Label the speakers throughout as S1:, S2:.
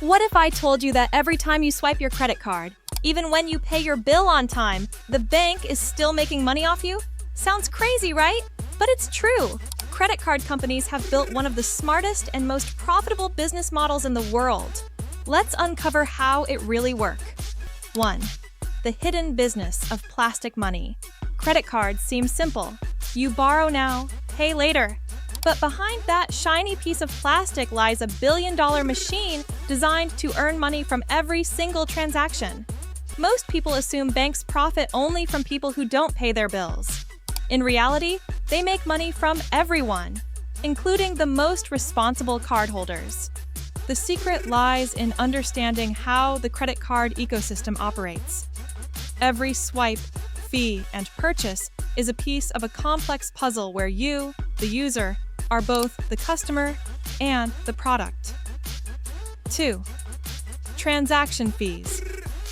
S1: What if I told you that every time you swipe your credit card, even when you pay your bill on time, the bank is still making money off you? Sounds crazy, right? But it's true. Credit card companies have built one of the smartest and most profitable business models in the world. Let's uncover how it really works. 1. The hidden business of plastic money. Credit cards seem simple. You borrow now, pay later. But behind that shiny piece of plastic lies a billion-dollar machine designed to earn money from every single transaction. Most people assume banks profit only from people who don't pay their bills. In reality, they make money from everyone, including the most responsible cardholders. The secret lies in understanding how the credit card ecosystem operates. Every swipe, fee, and purchase is a piece of a complex puzzle where you, the user, are both the customer and the product. 2. Transaction fees,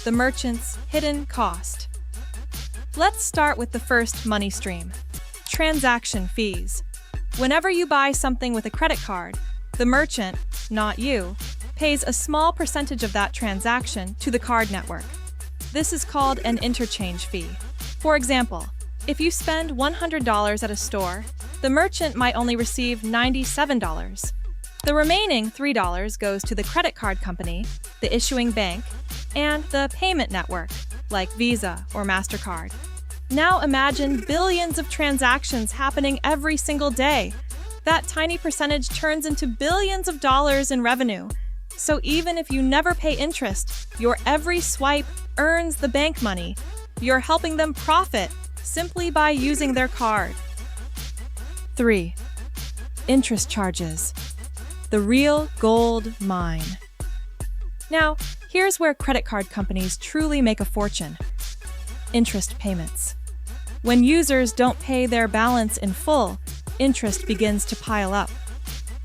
S1: the merchant's hidden cost. Let's start with the first money stream, transaction fees. Whenever you buy something with a credit card, the merchant, not you, pays a small percentage of that transaction to the card network. This is called an interchange fee. For example, if you spend $100 at a store, the merchant might only receive $97. The remaining $3 goes to the credit card company, the issuing bank, and the payment network, like Visa or MasterCard. Now imagine billions of transactions happening every single day. That tiny percentage turns into billions of dollars in revenue. So even if you never pay interest, your every swipe earns the bank money. You're helping them profit simply by using their card. 3. Interest charges, the real gold mine. Now, here's where credit card companies truly make a fortune. Interest payments. When users don't pay their balance in full, interest begins to pile up.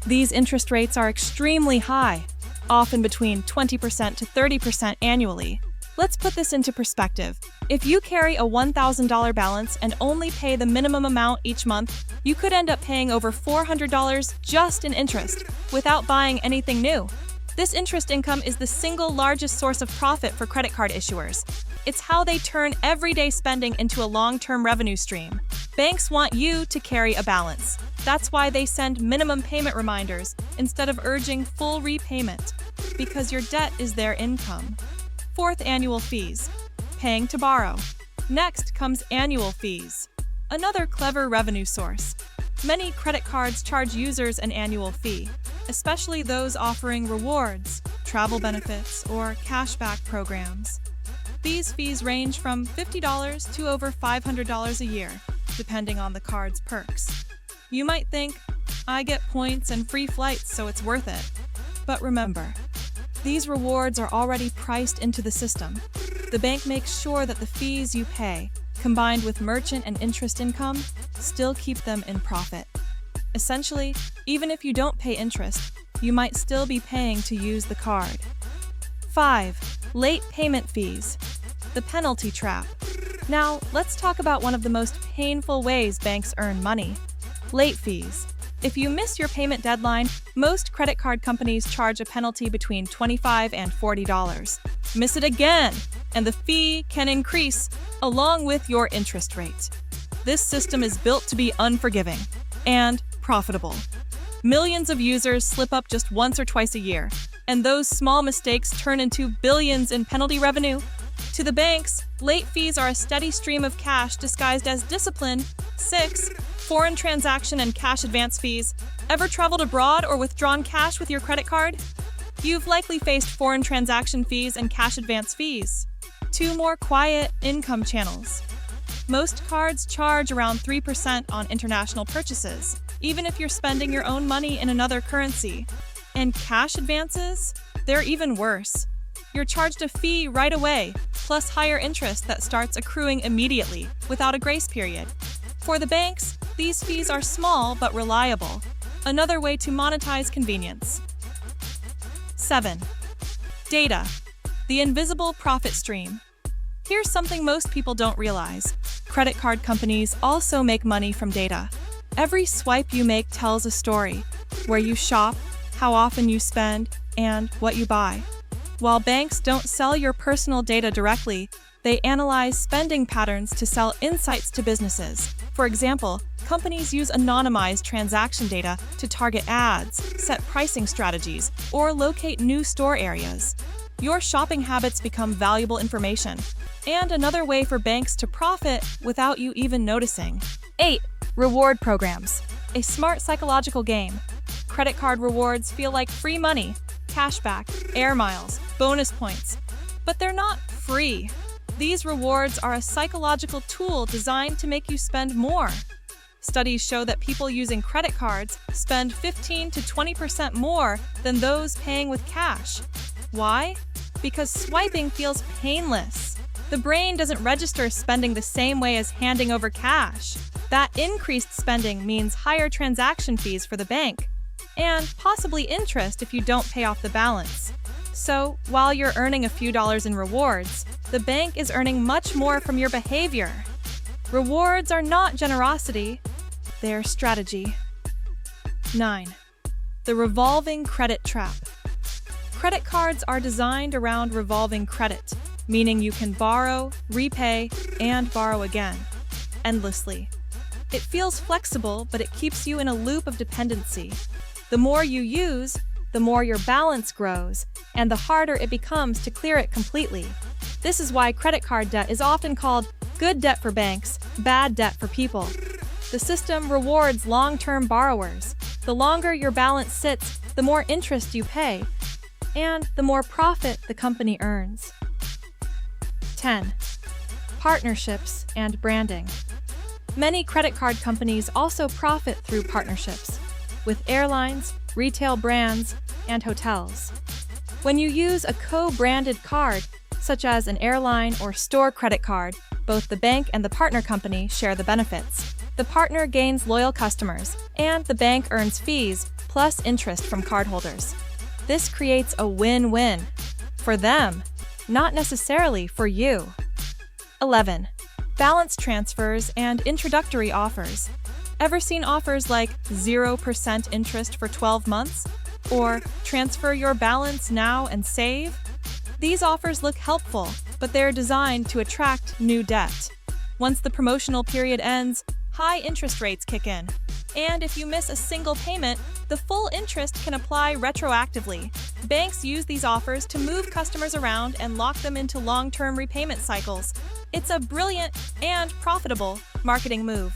S1: These interest rates are extremely high, often between 20% to 30% annually. Let's put this into perspective. If you carry a $1,000 balance and only pay the minimum amount each month, you could end up paying over $400 just in interest, without buying anything new. This interest income is the single largest source of profit for credit card issuers. It's how they turn everyday spending into a long-term revenue stream. Banks want you to carry a balance. That's why they send minimum payment reminders instead of urging full repayment, because your debt is their income. 4th, annual fees, paying to borrow. Next comes annual fees, another clever revenue source. Many credit cards charge users an annual fee, especially those offering rewards, travel benefits, or cashback programs. These fees range from $50 to over $500 a year, depending on the card's perks. You might think, I get points and free flights, so it's worth it. But remember, these rewards are already priced into the system. The bank makes sure that the fees you pay, combined with merchant and interest income, still keep them in profit. Essentially, even if you don't pay interest, you might still be paying to use the card. 5. Late payment fees, the penalty trap. Now, let's talk about one of the most painful ways banks earn money: late fees. If you miss your payment deadline, most credit card companies charge a penalty between $25 and $40. Miss it again, and the fee can increase along with your interest rate. This system is built to be unforgiving and profitable. Millions of users slip up just once or twice a year, and those small mistakes turn into billions in penalty revenue. To the banks, late fees are a steady stream of cash disguised as discipline. 6. Foreign transaction and cash advance fees. Ever traveled abroad or withdrawn cash with your credit card? You've likely faced foreign transaction fees and cash advance fees. 2 more quiet income channels. Most cards charge around 3% on international purchases, even if you're spending your own money in another currency. And cash advances? They're even worse. You're charged a fee right away, plus higher interest that starts accruing immediately, without a grace period. For the banks, these fees are small but reliable, another way to monetize convenience. 7. Data, the invisible profit stream. Here's something most people don't realize. Credit card companies also make money from data. Every swipe you make tells a story: where you shop, how often you spend, and what you buy. While banks don't sell your personal data directly, they analyze spending patterns to sell insights to businesses. For example, companies use anonymized transaction data to target ads, set pricing strategies, or locate new store areas. Your shopping habits become valuable information, and another way for banks to profit without you even noticing. 8. Reward programs. A smart psychological game. Credit card rewards feel like free money, cashback, air miles, bonus points. But they're not free. These rewards are a psychological tool designed to make you spend more. Studies show that people using credit cards spend 15 to 20% more than those paying with cash. Why? Because swiping feels painless. The brain doesn't register spending the same way as handing over cash. That increased spending means higher transaction fees for the bank, and possibly interest if you don't pay off the balance. So, while you're earning a few dollars in rewards, the bank is earning much more from your behavior. Rewards are not generosity, they're strategy. 9. The revolving credit trap. Credit cards are designed around revolving credit, meaning you can borrow, repay, and borrow again, endlessly. It feels flexible, but it keeps you in a loop of dependency. The more you use, the more your balance grows, and the harder it becomes to clear it completely. This is why credit card debt is often called good debt for banks, bad debt for people. The system rewards long-term borrowers. The longer your balance sits, the more interest you pay, and the more profit the company earns. 10. Partnerships and branding. Many credit card companies also profit through partnerships with airlines, retail brands, and hotels. When you use a co-branded card, such as an airline or store credit card, both the bank and the partner company share the benefits. The partner gains loyal customers, and the bank earns fees plus interest from cardholders. This creates a win-win for them, not necessarily for you. 11. Balance transfers and introductory offers. Ever seen offers like 0% interest for 12 months? Or transfer your balance now and save? These offers look helpful, but they're designed to attract new debt. Once the promotional period ends, high interest rates kick in. And if you miss a single payment, the full interest can apply retroactively. Banks use these offers to move customers around and lock them into long-term repayment cycles. It's a brilliant and profitable marketing move.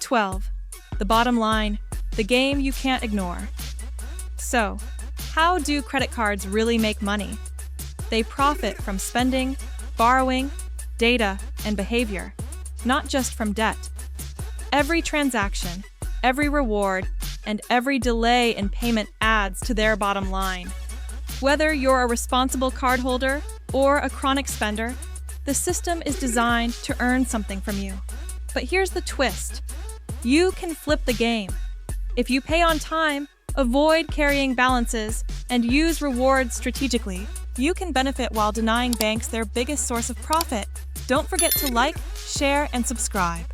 S1: 12. The bottom line, the game you can't ignore. So, how do credit cards really make money? They profit from spending, borrowing, data, and behavior, not just from debt. Every transaction, every reward, and every delay in payment adds to their bottom line. Whether you're a responsible cardholder or a chronic spender, the system is designed to earn something from you. But here's the twist. You can flip the game. If you pay on time, avoid carrying balances, and use rewards strategically, you can benefit while denying banks their biggest source of profit. Don't forget to like, share, and subscribe.